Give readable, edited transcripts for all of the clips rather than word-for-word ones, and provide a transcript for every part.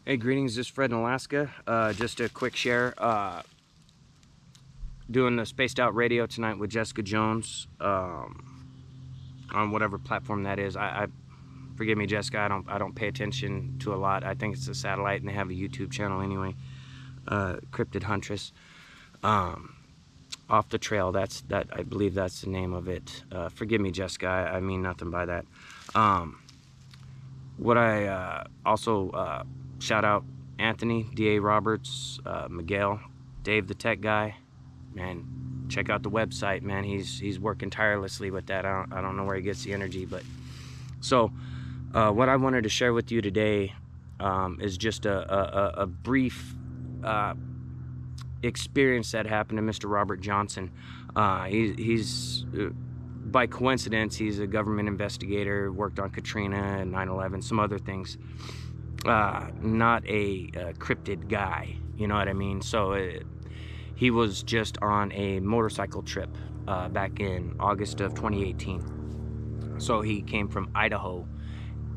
Hey, greetings, this is Fred in Alaska. Just a quick share. Doing the Spaced Out Radio tonight with Jessica Jones on whatever platform that is. I forgive me, Jessica. I don't pay attention to a lot. I think it's a satellite, and they have a YouTube channel anyway. Cryptid Huntress. Off the Trail. I believe that's the name of it. Forgive me, Jessica. I mean nothing by that. What I also shout out Anthony, D.A. Roberts, Miguel, Dave the tech guy. Man, check out the website, man. He's working tirelessly with that. I don't know where he gets the energy, but so what I wanted to share with you today is just a brief experience that happened to Mr. Robert Johnson. He's by coincidence, he's a government investigator, worked on Katrina and 9/11, some other things. Not a cryptid guy, you know what I mean? So he was just on a motorcycle trip back in August of 2018. So he came from Idaho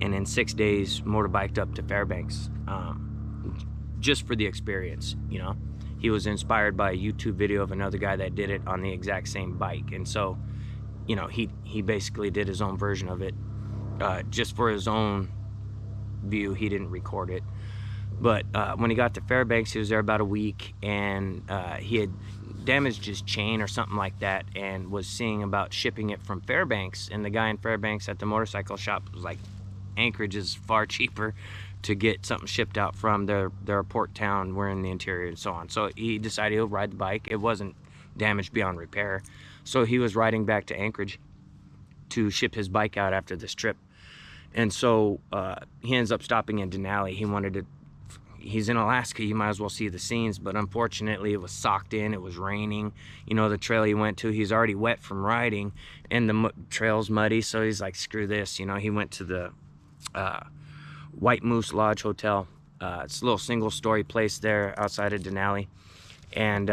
and in 6 days motorbiked up to Fairbanks just for the experience, you know. He was inspired by a YouTube video of another guy that did it on the exact same bike. And so, you know, he basically did his own version of it just for his own view. He didn't record it. But when he got to Fairbanks, he was there about a week, and he had damaged his chain or something like that, and was seeing about shipping it from Fairbanks. And the guy in Fairbanks at the motorcycle shop was like, Anchorage is far cheaper to get something shipped out from. their port town. We're in the interior and so on. So he decided he'll ride the bike. It wasn't damaged beyond repair. So he was riding back to Anchorage to ship his bike out after this trip. And so he ends up stopping in Denali. He's in Alaska, you might as well see the scenes, but unfortunately it was socked in, it was raining. You know, the trail he went to, he's already wet from riding, and the trail's muddy, so he's like, screw this. You know, he went to the White Moose Lodge Hotel. It's a little single-story place there outside of Denali, and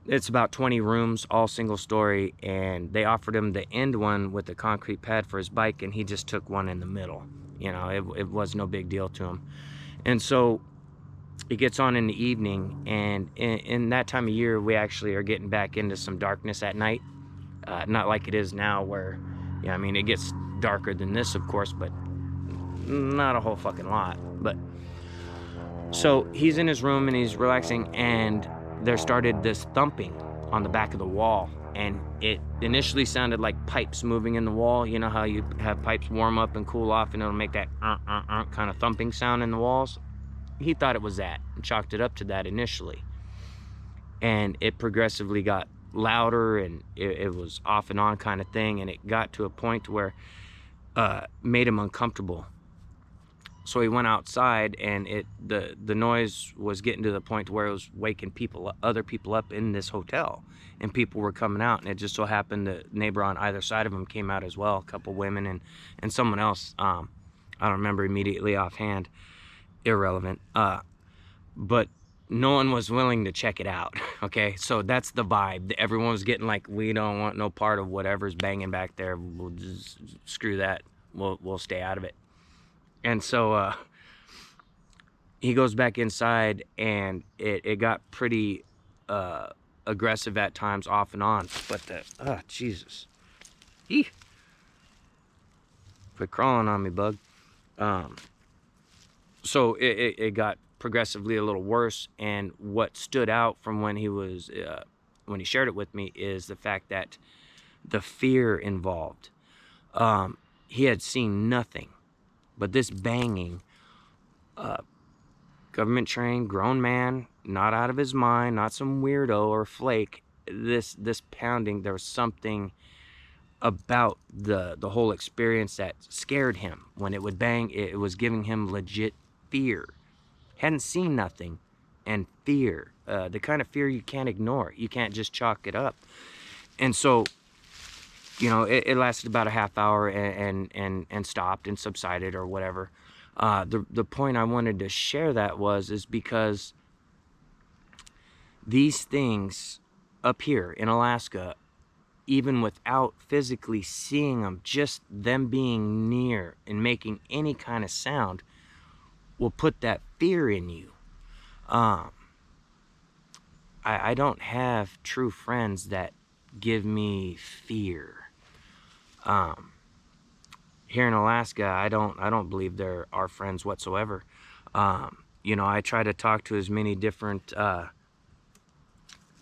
it's about 20 rooms, all single-story, and they offered him the end one with the concrete pad for his bike, and he just took one in the middle. You know, it was no big deal to him. And so it gets on in the evening, and in that time of year, we actually are getting back into some darkness at night. Not like it is now where, yeah, I mean, it gets darker than this, of course, but not a whole fucking lot. But so he's in his room and he's relaxing, and there started this thumping on the back of the wall. And it initially sounded like pipes moving in the wall. You know how you have pipes warm up and cool off, and it'll make that kind of thumping sound in the walls? He thought it was that and chalked it up to that initially. And it progressively got louder, and it was off and on kind of thing, and it got to a point where made him uncomfortable. So he went outside, and the noise was getting to the point where it was waking other people up in this hotel, and people were coming out. And it just so happened the neighbor on either side of him came out as well, a couple women and someone else. I don't remember immediately offhand, irrelevant. But no one was willing to check it out. Okay, so that's the vibe. Everyone was getting like, we don't want no part of whatever's banging back there. We'll just screw that. We'll stay out of it. And so he goes back inside, and it got pretty aggressive at times, off and on. But Jesus. Eeh. Quit crawling on me, bug. So it got progressively a little worse, and what stood out from when he shared it with me is the fact that the fear involved. He had seen nothing but this banging, government trained, grown man, not out of his mind, not some weirdo or flake. This pounding, there was something about the whole experience that scared him. When it would bang, it was giving him legit fear. Hadn't seen nothing, and fear, the kind of fear you can't ignore. You can't just chalk it up. And so, you know, it lasted about a half hour and stopped and subsided or whatever. The point I wanted to share that is because these things up here in Alaska, even without physically seeing them, just them being near and making any kind of sound will put that fear in you. I don't have true friends that give me fear. Here in Alaska, I don't believe they're our friends whatsoever. You know, I try to talk to as many different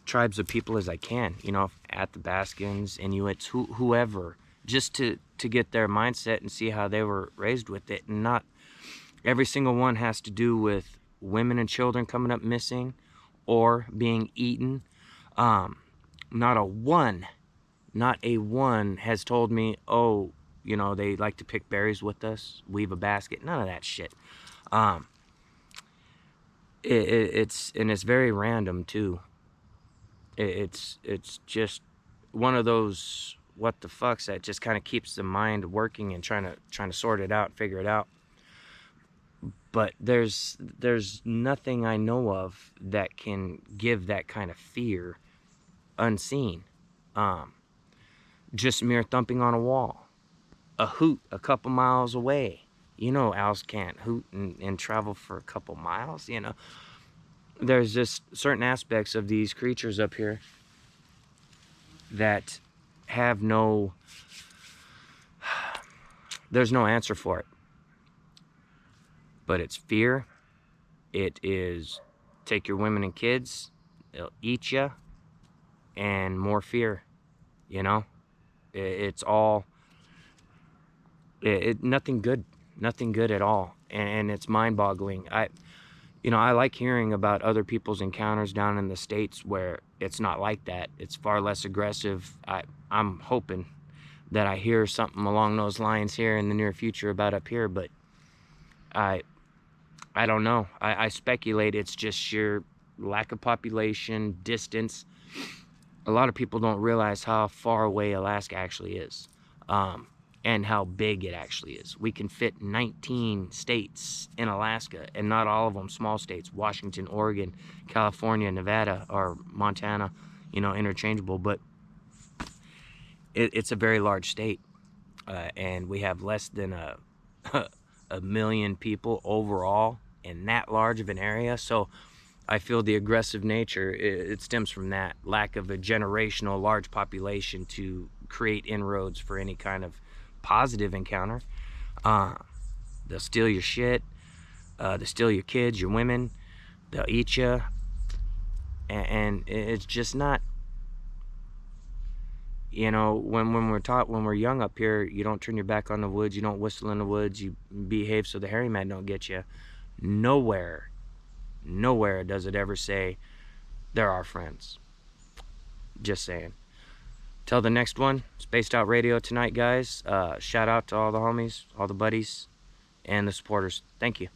tribes of people as I can, you know, Athabascans, Inuits, whoever, just to get their mindset and see how they were raised with it. And not every single one has to do with women and children coming up missing or being eaten. Not a one has told me, oh, you know, they like to pick berries with us, weave a basket. None of that shit. It's very random too. It's just one of those what the fucks that just kind of keeps the mind working and trying to sort it out, figure it out. But there's nothing I know of that can give that kind of fear unseen. Just mere thumping on a wall, a hoot a couple miles away. You know, owls can't hoot and travel for a couple miles, you know. There's just certain aspects of these creatures up here that have no, there's no answer for it. But it's fear. It is take your women and kids, they'll eat you, and more fear, you know. It's all, nothing good at all. And it's mind-boggling. You know, I like hearing about other people's encounters down in the States where it's not like that. It's far less aggressive. I'm hoping that I hear something along those lines here in the near future about up here, but I don't know. I speculate it's just sheer lack of population, distance. A lot of people don't realize how far away Alaska actually is. And how big it actually is. We can fit 19 states in Alaska, and not all of them small states. Washington, Oregon, California, Nevada, or Montana, you know, interchangeable. But it's a very large state, and we have less than a million people overall in that large of an area. So I feel the aggressive nature, it stems from that lack of a generational large population to create inroads for any kind of positive encounter. They'll steal your shit, they'll steal your kids, your women, they'll eat you, and it's just not, you know, when we're taught when we're young up here, you don't turn your back on the woods, you don't whistle in the woods, you behave so the hairy man don't get you. Nowhere does it ever say they're our friends. Just saying. Till the next one, Spaced Out Radio tonight, guys. Shout out to all the homies, all the buddies, and the supporters. Thank you.